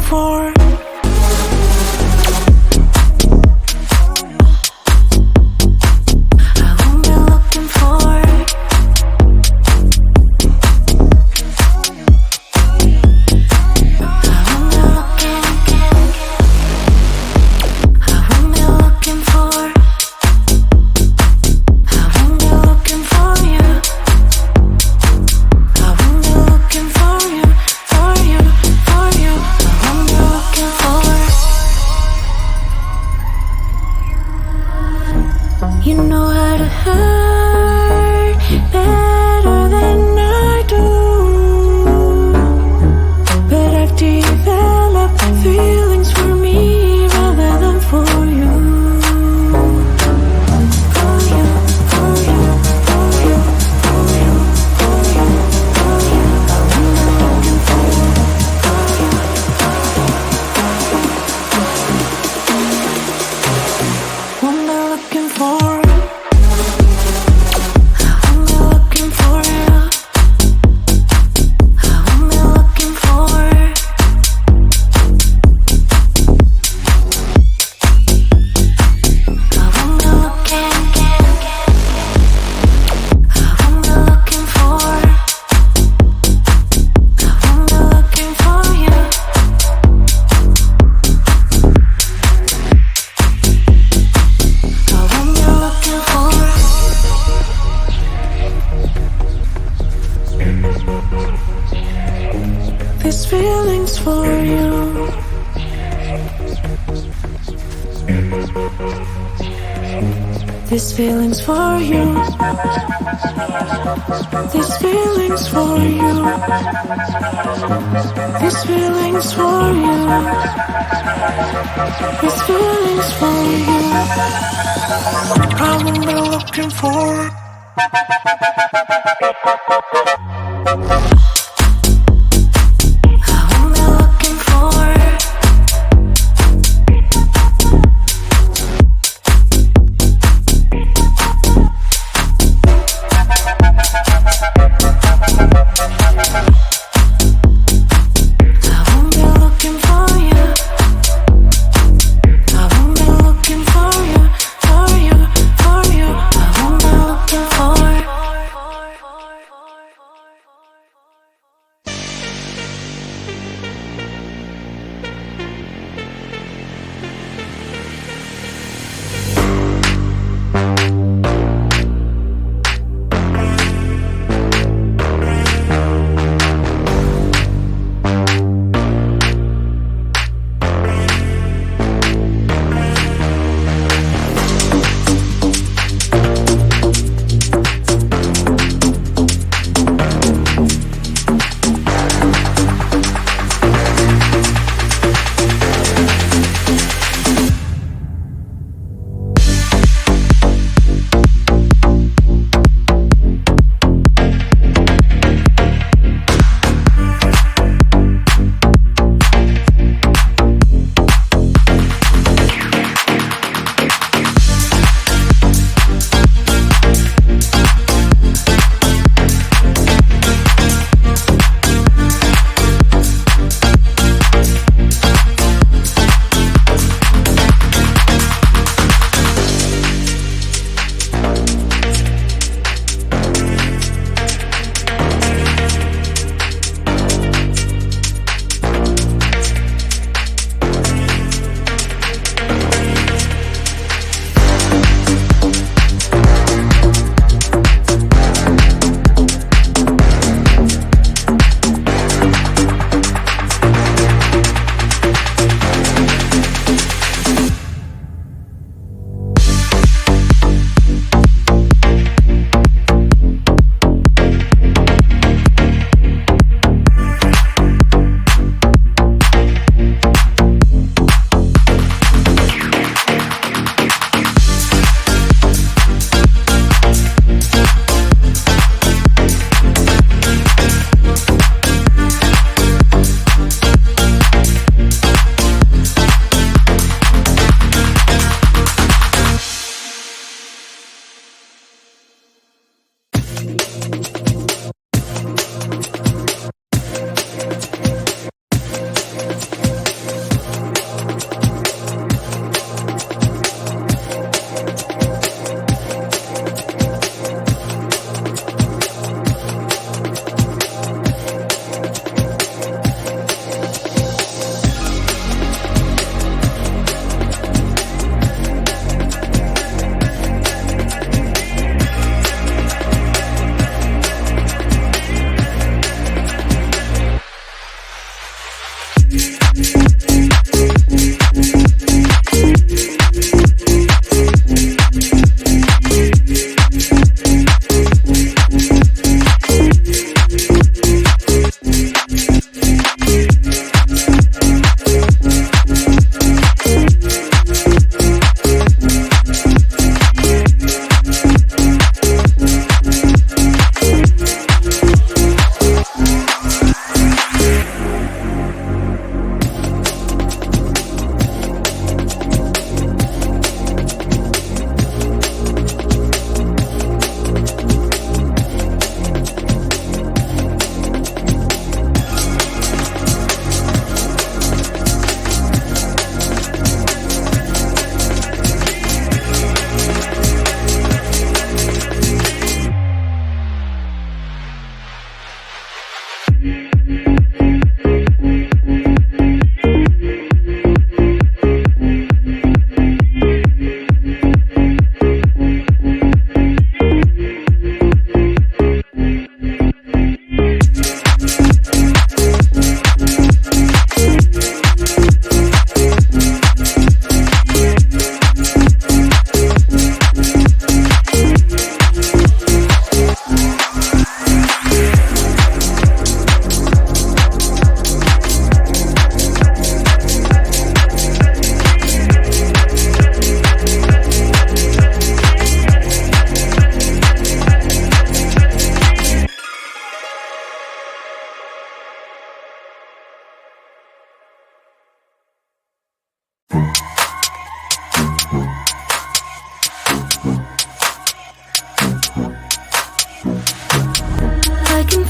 for. You know how to hurt better than I do, but I've developed feelings for me rather than for you. For you, for you, for you, for you, for you, for you. I'm looking for you, what am I looking for? This feeling's for you. This feeling's for you. This feeling's for you. This feeling's for you. This feeling's for you. I'm only looking for. For you.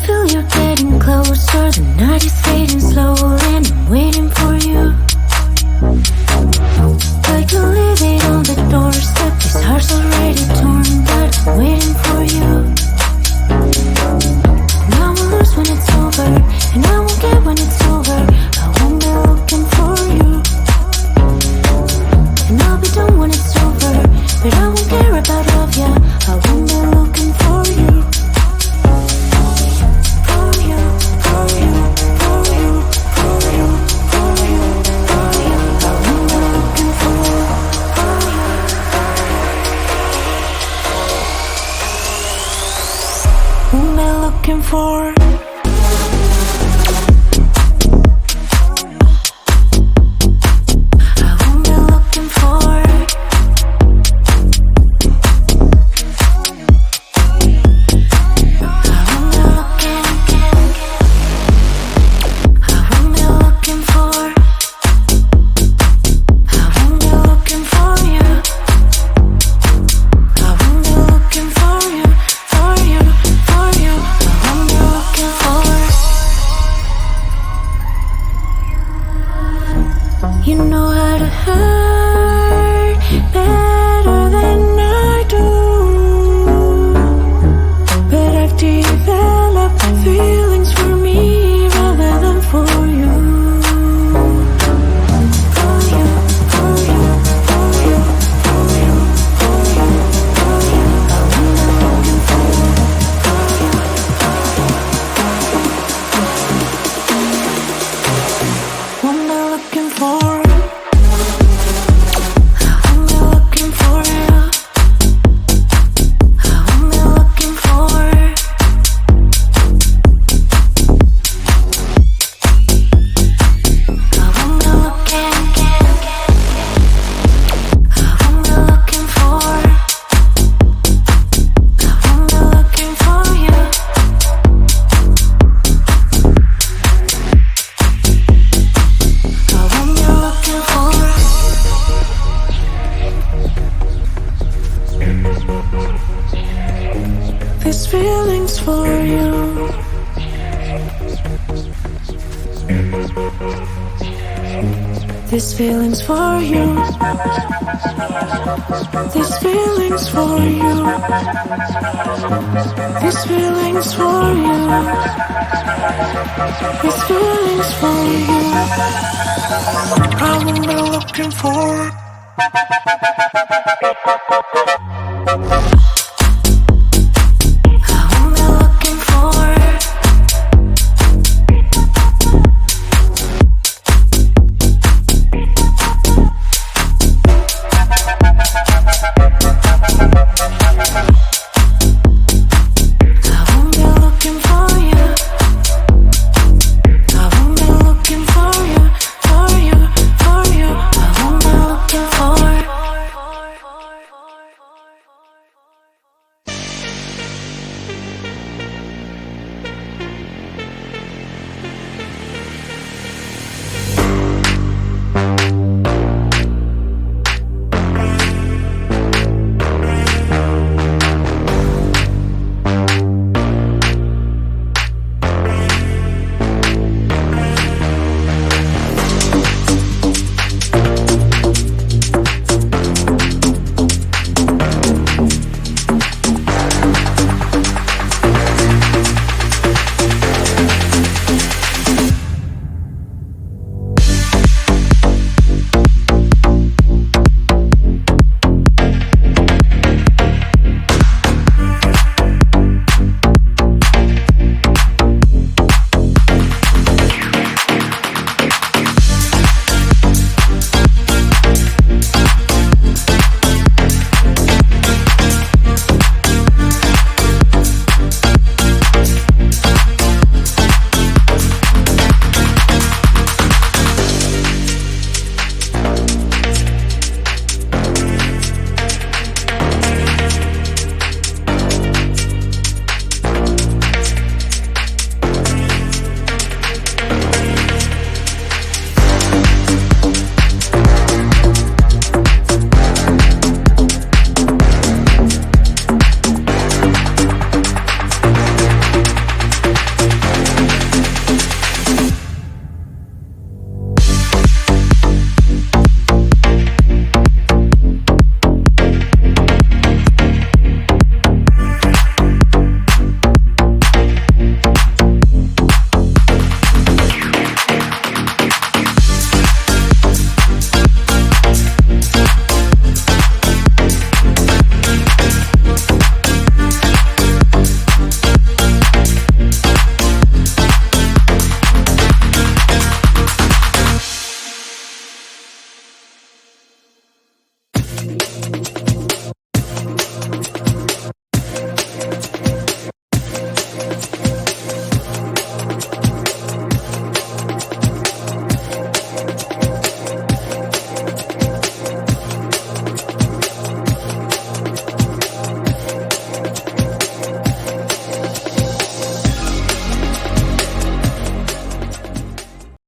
feel you're getting closer. The night is fading slowly and I'm waiting for you. I can leave it on the doorstep. This heart's already torn, but I'm waiting for you. And I will lose when it's over, and I won't get when it's over. I won't be looking for you. And I'll be done when it's over, but I won't care about love, yeah. I won't be looking for you. For you, for you, for you, for you, for you, for you. I won't be looking for you. Who am I looking for? You know how to hurt better than I do, but I've developed feelings for me rather than for you. For you, for you, for you, for you, for you, for you. I'm looking for you. What am I looking for? This feeling's for you. This feeling's for you. This feeling's for you. This feeling's for you. This feeling's for you. I won't be looking for